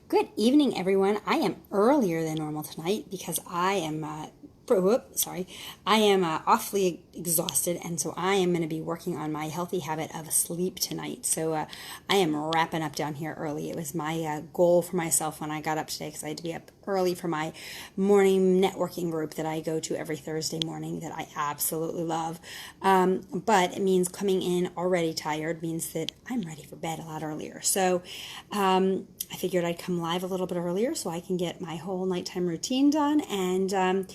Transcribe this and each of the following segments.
Good evening, everyone. I am earlier than normal tonight because I am awfully exhausted, and so I am going to be working on my healthy habit of sleep tonight. So I am wrapping up down here early. It was my goal for myself when I got up today because I had to be up early for my morning networking group that I go to every Thursday morning that I absolutely love. But it means coming in already tired means that I'm ready for bed a lot earlier. So I figured I'd come live a little bit earlier so I can get my whole nighttime routine done and,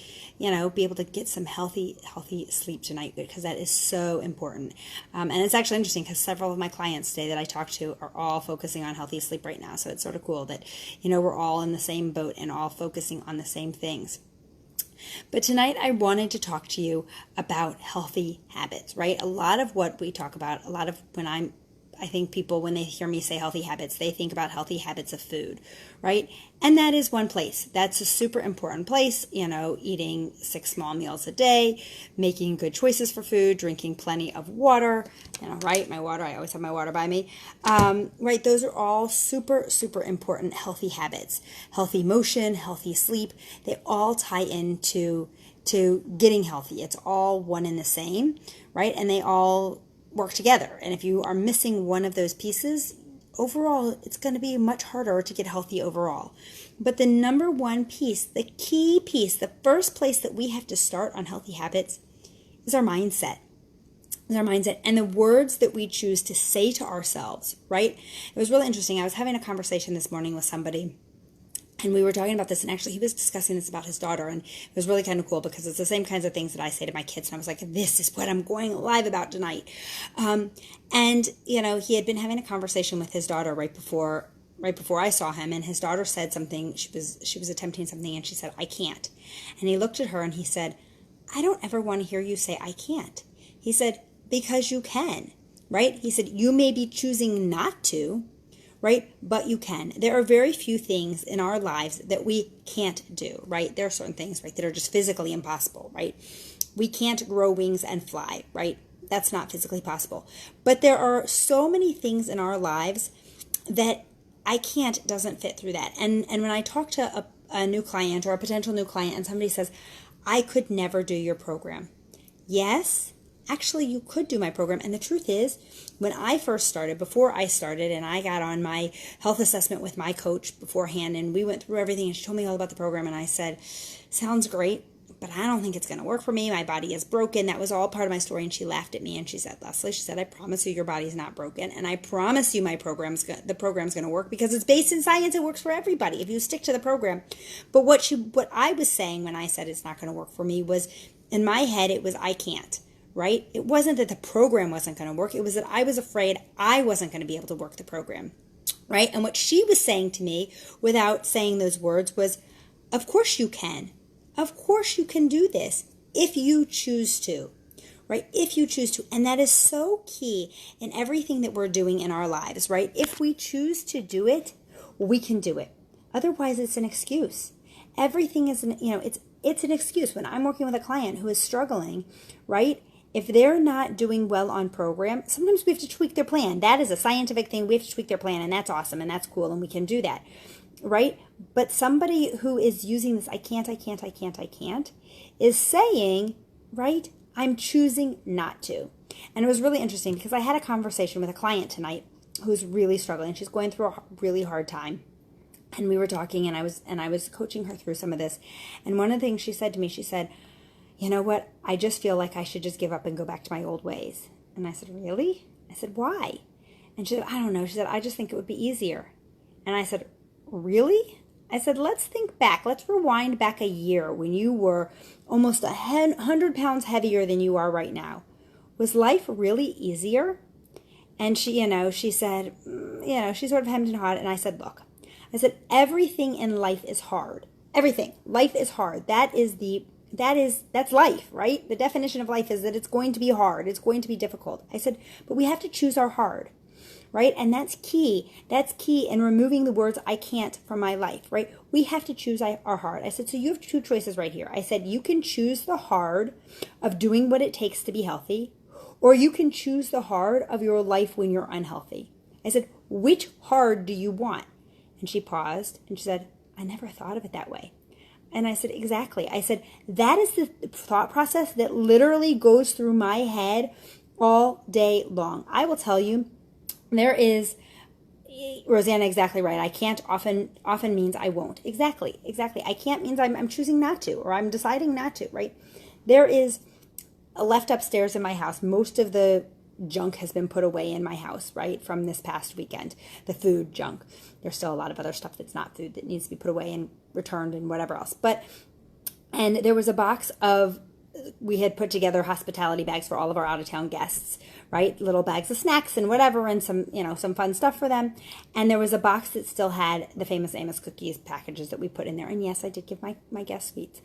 be able to get some healthy sleep tonight because that is so important. And it's actually interesting because several of my clients today that I talk to are all focusing on healthy sleep right now. So it's sort of cool that, we're all in the same boat and all focusing on the same things. But tonight I wanted to talk to you about healthy habits, right? A lot of what we talk about, I think people, when they hear me say healthy habits, they think about healthy habits of food, right? And that is one place. That's a super important place, eating 6 small meals a day, making good choices for food, drinking plenty of water, right? My water, I always have my water by me, right? Those are all super, super important healthy habits. Healthy motion, healthy sleep, they all tie into getting healthy. It's all one and the same, right? And they all work together. And if you are missing one of those pieces, overall, it's going to be much harder to get healthy overall. But the number one piece, the key piece, the first place that we have to start on healthy habits is our mindset. And the words that we choose to say to ourselves, right? It was really interesting. I was having a conversation this morning with somebody, and we were talking about this, and actually he was discussing this about his daughter, and it was really kind of cool because it's the same kinds of things that I say to my kids, and I was like, this is what I'm going live about tonight. He had been having a conversation with his daughter right before I saw him, and his daughter said something, she was attempting something, and she said, I can't. And he looked at her and he said, I don't ever want to hear you say I can't. He said, because you can, right? He said, you may be choosing not to, right? But you can. There are very few things in our lives that we can't do, right? There are certain things, right, that are just physically impossible, right? We can't grow wings and fly, right? That's not physically possible. But there are so many things in our lives that I can't doesn't fit through that. And when I talk to a new client or a potential new client and somebody says, I could never do your program. Yes, actually, you could do my program. And the truth is, when I first started, before I started, and I got on my health assessment with my coach beforehand, and we went through everything, and she told me all about the program, and I said, sounds great, but I don't think it's going to work for me. My body is broken. That was all part of my story. And she laughed at me, and she said, Leslie, she said, I promise you your body's not broken, and I promise you the program's going to work because it's based in science. It works for everybody if you stick to the program. But what I was saying when I said it's not going to work for me was, in my head, it was I can't. Right? It wasn't that the program wasn't going to work. It was that I was afraid I wasn't going to be able to work the program. Right? And what she was saying to me without saying those words was, of course you can. Of course you can do this if you choose to. Right? If you choose to. And that is so key in everything that we're doing in our lives. Right? If we choose to do it, we can do it. Otherwise, it's an excuse. Everything is it's an excuse. When I'm working with a client who is struggling, right? If they're not doing well on program, sometimes we have to tweak their plan. That is a scientific thing. We have to tweak their plan, and that's awesome, and that's cool, and we can do that, right? But somebody who is using this, I can't, is saying, right, I'm choosing not to. And it was really interesting because I had a conversation with a client tonight who's really struggling. She's going through a really hard time. And we were talking, and I was coaching her through some of this. And one of the things she said to me, she said, you know what? I just feel like I should just give up and go back to my old ways. And I said, really? I said, why? And she said, I don't know. She said, I just think it would be easier. And I said, really? I said, let's think back. Let's rewind back a year when you were almost 100 pounds heavier than you are right now. Was life really easier? And she said, she sort of hemmed and hawed. And I said, look, everything in life is hard. Everything. Life is hard. That's life, right? The definition of life is that it's going to be hard. It's going to be difficult. I said, but we have to choose our hard, right? And that's key. That's key in removing the words I can't from my life, right? We have to choose our hard. I said, so you have 2 choices right here. I said, you can choose the hard of doing what it takes to be healthy, or you can choose the hard of your life when you're unhealthy. I said, which hard do you want? And she paused and she said, I never thought of it that way. And I said, exactly. I said, that is the thought process that literally goes through my head all day long. I will tell you, there is, Rosanna, exactly right. I can't often means I won't. Exactly. I can't means I'm choosing not to, or I'm deciding not to, right? There is a left upstairs in my house. Most of the junk has been put away in my house, right, from this past weekend. The food junk. There's still a lot of other stuff that's not food that needs to be put away and returned and whatever else. And there was a box of, we had put together hospitality bags for all of our out-of-town guests, right? Little bags of snacks and whatever, and some fun stuff for them. And there was a box that still had the Famous Amos cookies packages that we put in there. And yes, I did give my guests sweets.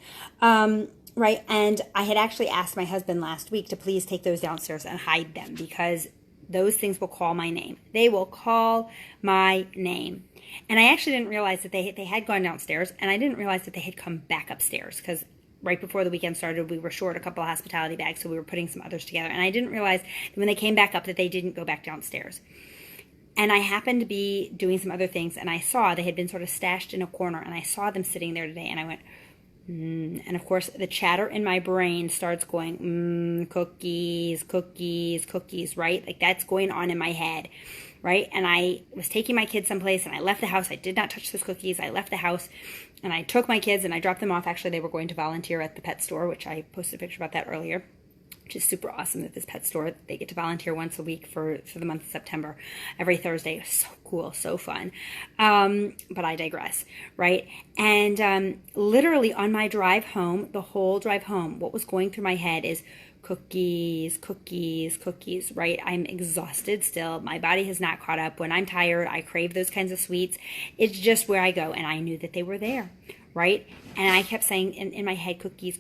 Right, and I had actually asked my husband last week to please take those downstairs and hide them, because those things will call my name. They will call my name. And I actually didn't realize that they had gone downstairs, and I didn't realize that they had come back upstairs, because right before the weekend started, we were short a couple of hospitality bags, so we were putting some others together. And I didn't realize that when they came back up that they didn't go back downstairs. And I happened to be doing some other things, and I saw they had been sort of stashed in a corner, and I saw them sitting there today, and I went, and of course, the chatter in my brain starts going, cookies, right? Like that's going on in my head, right? And I was taking my kids someplace, and I left the house. I did not touch those cookies. I left the house, and I took my kids, and I dropped them off. Actually, they were going to volunteer at the pet store, which I posted a picture about that earlier, which is super awesome at this pet store. They get to volunteer once a week for the month of September, every Thursday. So cool, so fun. But I digress, right? And literally on my drive home, the whole drive home, what was going through my head is cookies, right? I'm exhausted still. My body has not caught up. When I'm tired, I crave those kinds of sweets. It's just where I go. And I knew that they were there, right? And I kept saying in my head, cookies.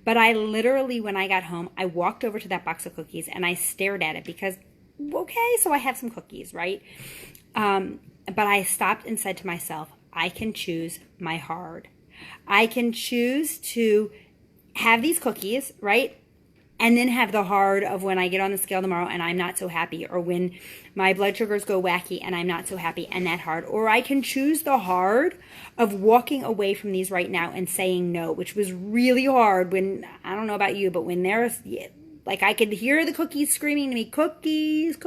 But I literally, when I got home, I walked over to that box of cookies and I stared at it because, okay, so I have some cookies, right? But I stopped and said to myself, I can choose my hard. I can choose to have these cookies, right? And then have the hard of when I get on the scale tomorrow and I'm not so happy, or when my blood sugars go wacky and I'm not so happy, and that hard. Or I can choose the hard of walking away from these right now and saying no, which was really hard when, I don't know about you, but when there's, like I could hear the cookies screaming to me, cookies,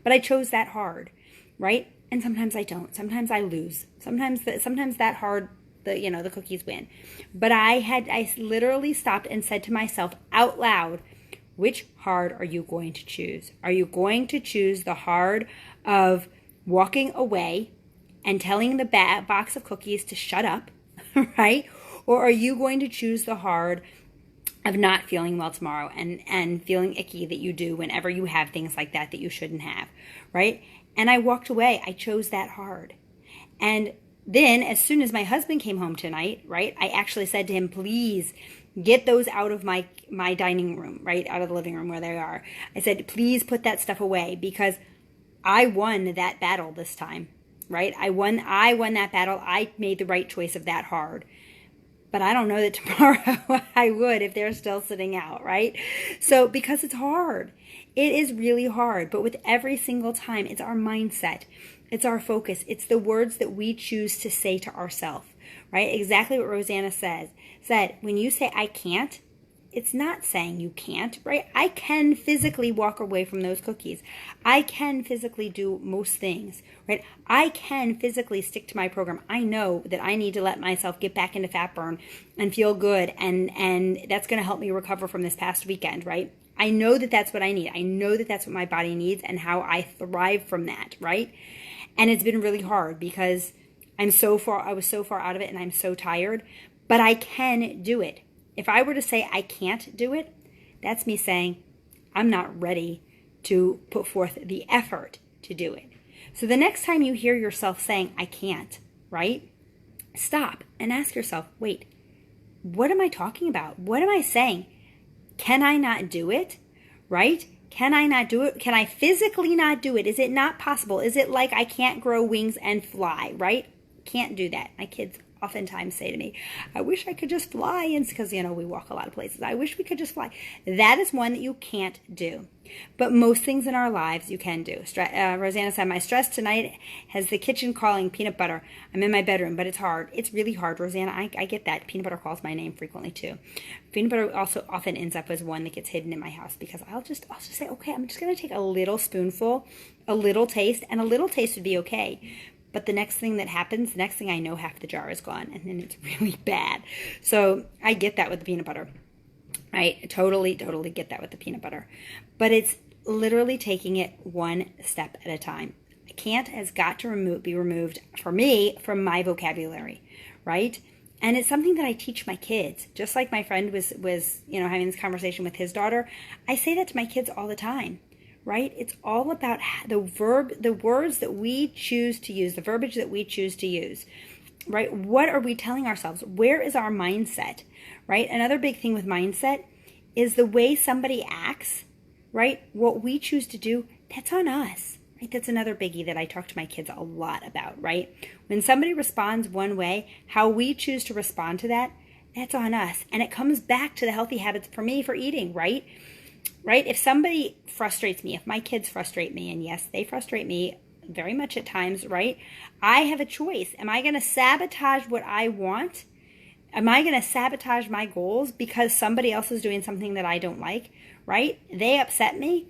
but I chose that hard, right? And sometimes I don't. Sometimes I lose. Sometimes that hard, the cookies win. But I literally stopped and said to myself out loud, which hard are you going to choose? Are you going to choose the hard of walking away and telling the box of cookies to shut up, right? Or are you going to choose the hard of not feeling well tomorrow and feeling icky that you do whenever you have things like that you shouldn't have, right? And I walked away. I chose that hard. And then, as soon as my husband came home tonight, right, I actually said to him, please get those out of my dining room, right, out of the living room where they are. I said, please put that stuff away, because I won that battle this time, right? I won that battle. I made the right choice of that hard. But I don't know that tomorrow I would if they're still sitting out, right? So, because it's hard. It is really hard. But with every single time, it's our mindset. It's our focus. It's the words that we choose to say to ourselves, right? Exactly what Rosanna said. When you say, I can't, it's not saying you can't, right? I can physically walk away from those cookies. I can physically do most things, right? I can physically stick to my program. I know that I need to let myself get back into fat burn and feel good, and that's going to help me recover from this past weekend, right? I know that that's what I need. I know that that's what my body needs and how I thrive from that, right? And it's been really hard because I was so far out of it and I'm so tired, but I can do it. If I were to say I can't do it, that's me saying I'm not ready to put forth the effort to do it. So the next time you hear yourself saying I can't, right? Stop and ask yourself, wait, what am I talking about? What am I saying? Can I not do it? Right? Can I not do it? Can I physically not do it? Is it not possible? Is it like I can't grow wings and fly, right? Can't do that. My kids oftentimes say to me, I wish I could just fly. And because, we walk a lot of places. I wish we could just fly. That is one that you can't do. But most things in our lives you can do. Rosanna said, my stress tonight has the kitchen calling peanut butter. I'm in my bedroom, but it's hard. It's really hard, Rosanna. I get that. Peanut butter calls my name frequently too. Peanut butter also often ends up as one that gets hidden in my house because I'll just say, okay, I'm just going to take a little spoonful, a little taste, and a little taste would be okay. But the next thing that happens, the next thing I know, half the jar is gone, and then it's really bad. So I get that with the peanut butter. Right? Totally get that with the peanut butter. But it's literally taking it one step at a time. Can't has got to be removed, for me, from my vocabulary, right? And it's something that I teach my kids. Just like my friend was having this conversation with his daughter, I say that to my kids all the time, right? It's all about the words that we choose to use, the verbiage that we choose to use, right? What are we telling ourselves? Where is our mindset? Right? Another big thing with mindset is the way somebody acts, right? What we choose to do, that's on us, right? That's another biggie that I talk to my kids a lot about, right? When somebody responds one way, how we choose to respond to that, that's on us. And it comes back to the healthy habits for me for eating, right? Right? If somebody frustrates me, if my kids frustrate me, and yes, they frustrate me very much at times, right? I have a choice. Am I going to sabotage what I want? Am I going to sabotage my goals because somebody else is doing something that I don't like, right? They upset me.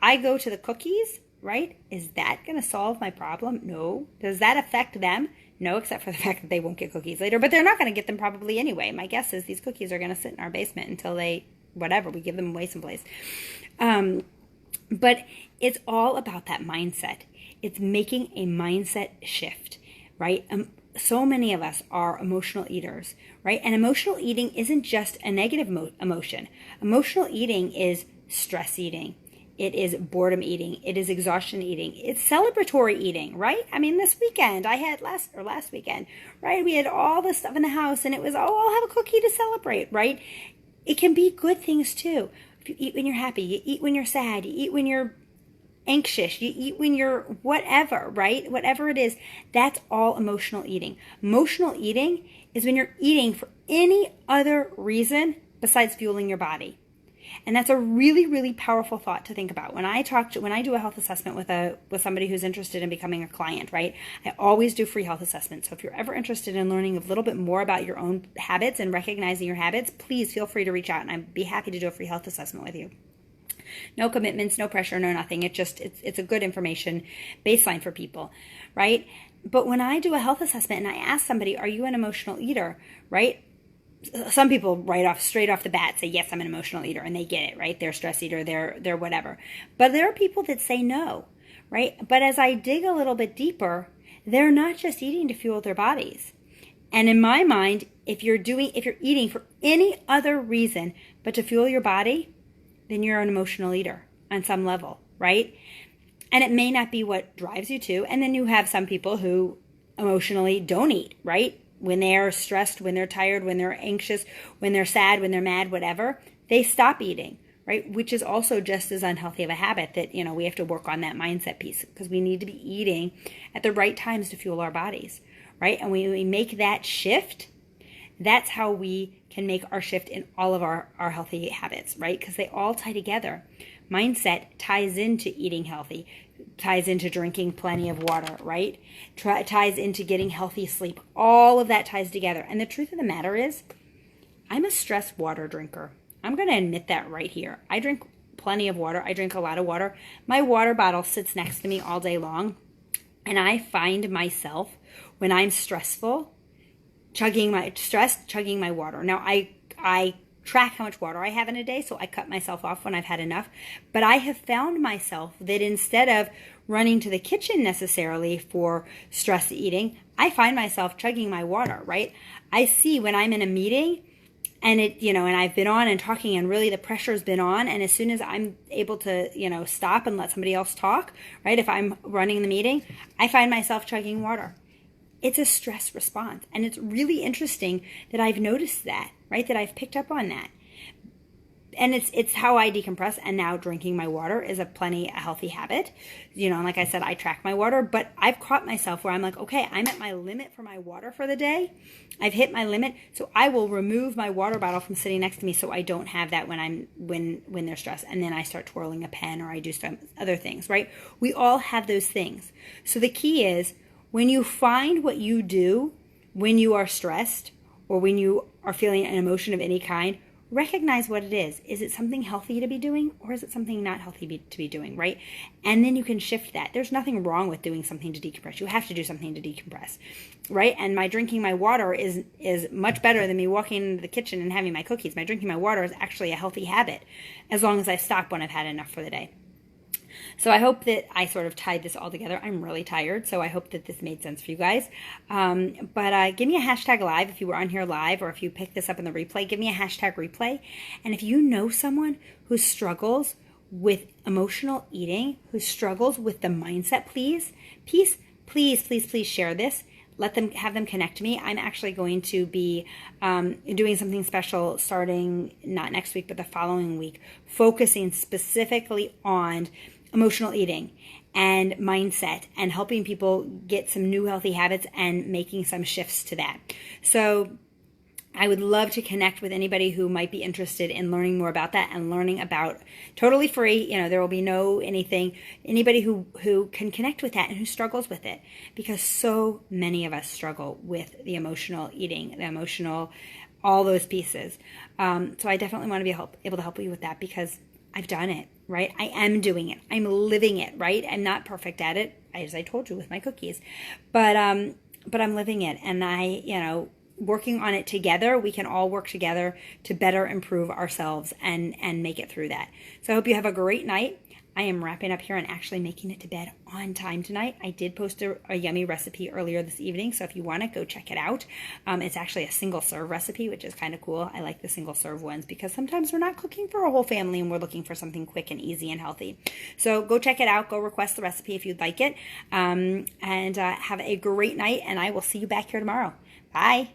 I go to the cookies, right? Is that going to solve my problem? No. Does that affect them? No, except for the fact that they won't get cookies later, but they're not going to get them probably anyway. My guess is these cookies are going to sit in our basement until we give them away someplace. But it's all about that mindset. It's making a mindset shift, right? So many of us are emotional eaters, right? And emotional eating isn't just a negative emotion. Emotional eating is stress eating. It is boredom eating. It is exhaustion eating. It's celebratory eating, right? I mean, this weekend I had last weekend, right? We had all this stuff in the house and it was, I'll have a cookie to celebrate, right? It can be good things too. If you eat when you're happy, you eat when you're sad, you eat when you're anxious, you eat when you're whatever, right? Whatever it is, that's all emotional eating. Emotional eating is when you're eating for any other reason besides fueling your body. And that's a really, really powerful thought to think about. When I do a health assessment with somebody who's interested in becoming a client, right? I always do free health assessments. So if you're ever interested in learning a little bit more about your own habits and recognizing your habits, please feel free to reach out and I'd be happy to do a free health assessment with you. No commitments, no pressure, no nothing. It's a good information baseline for people, right? But when I do a health assessment and I ask somebody, are you an emotional eater, right? Some people straight off the bat say, yes, I'm an emotional eater, and they get it, right? They're a stress eater, they're whatever. But there are people that say no, right? But as I dig a little bit deeper, they're not just eating to fuel their bodies. And in my mind, if you're eating for any other reason but to fuel your body, then you're an emotional eater on some level, right? And it may not be what drives you to. And then you have some people who emotionally don't eat, right? When they're stressed, when they're tired, when they're anxious, when they're sad, when they're mad, whatever, they stop eating, right? Which is also just as unhealthy of a habit that, we have to work on that mindset piece because we need to be eating at the right times to fuel our bodies, right? And when we make that shift, that's how we can make our shift in all of our healthy habits, right? Because they all tie together. Mindset ties into eating healthy, ties into drinking plenty of water, right? Ties into getting healthy sleep. All of that ties together. And the truth of the matter is, I'm a stressed water drinker. I'm going to admit that right here. I drink plenty of water. I drink a lot of water. My water bottle sits next to me all day long. And I find myself, when I'm stressful, chugging my water. Now, I track how much water I have in a day, so I cut myself off when I've had enough. But I have found myself that instead of running to the kitchen necessarily for stress eating, I find myself chugging my water, right? I see when I'm in a meeting and and I've been on and talking and really the pressure's been on, and as soon as I'm able to, stop and let somebody else talk, right? If I'm running the meeting, I find myself chugging water. It's a stress response. And it's really interesting that I've noticed that, right? That I've picked up on that. and it's how I decompress. And now drinking my water is a healthy habit, and like I said, I track my water, but I've caught myself where I'm like, okay, I'm at my limit for my water for the day. I've hit my limit. So I will remove my water bottle from sitting next to me, so I don't have that when they're stressed. And then I start twirling a pen, or I do some other things, right? We all have those things. So the key is, when you find what you do when you are stressed, or when you are feeling an emotion of any kind, recognize what it is. Is it something healthy to be doing, or is it something not healthy to be doing, right? And then you can shift that. There's nothing wrong with doing something to decompress. You have to do something to decompress, right? And my drinking my water is much better than me walking into the kitchen and having my cookies. My drinking my water is actually a healthy habit, as long as I stop when I've had enough for the day. So I hope that I sort of tied this all together. I'm really tired, so I hope that this made sense for you guys. But give me a hashtag live if you were on here live, or if you picked this up in the replay, give me a hashtag replay. And if you know someone who struggles with emotional eating, who struggles with the mindset, please share this. Have them connect to me. I'm actually going to be doing something special starting not next week, but the following week, focusing specifically on emotional eating and mindset, and helping people get some new healthy habits and making some shifts to that. So I would love to connect with anybody who might be interested in learning more about that, and learning about, totally free, there will be no anything, anybody who can connect with that and who struggles with it, because so many of us struggle with the emotional eating, the emotional, all those pieces. So I definitely want to be able to help you with that, because I've done it, right? I am doing it. I'm living it, right? I'm not perfect at it, as I told you with my cookies, but I'm living it, and working on it together. We can all work together to better improve ourselves and make it through that. So I hope you have a great night. I am wrapping up here and actually making it to bed on time tonight. I did post a yummy recipe earlier this evening, so if you want it, go check it out. It's actually a single serve recipe, which is kind of cool. I like the single serve ones, because sometimes we're not cooking for a whole family and we're looking for something quick and easy and healthy. So go check it out. Go request the recipe if you'd like it. And have a great night, and I will see you back here tomorrow. Bye.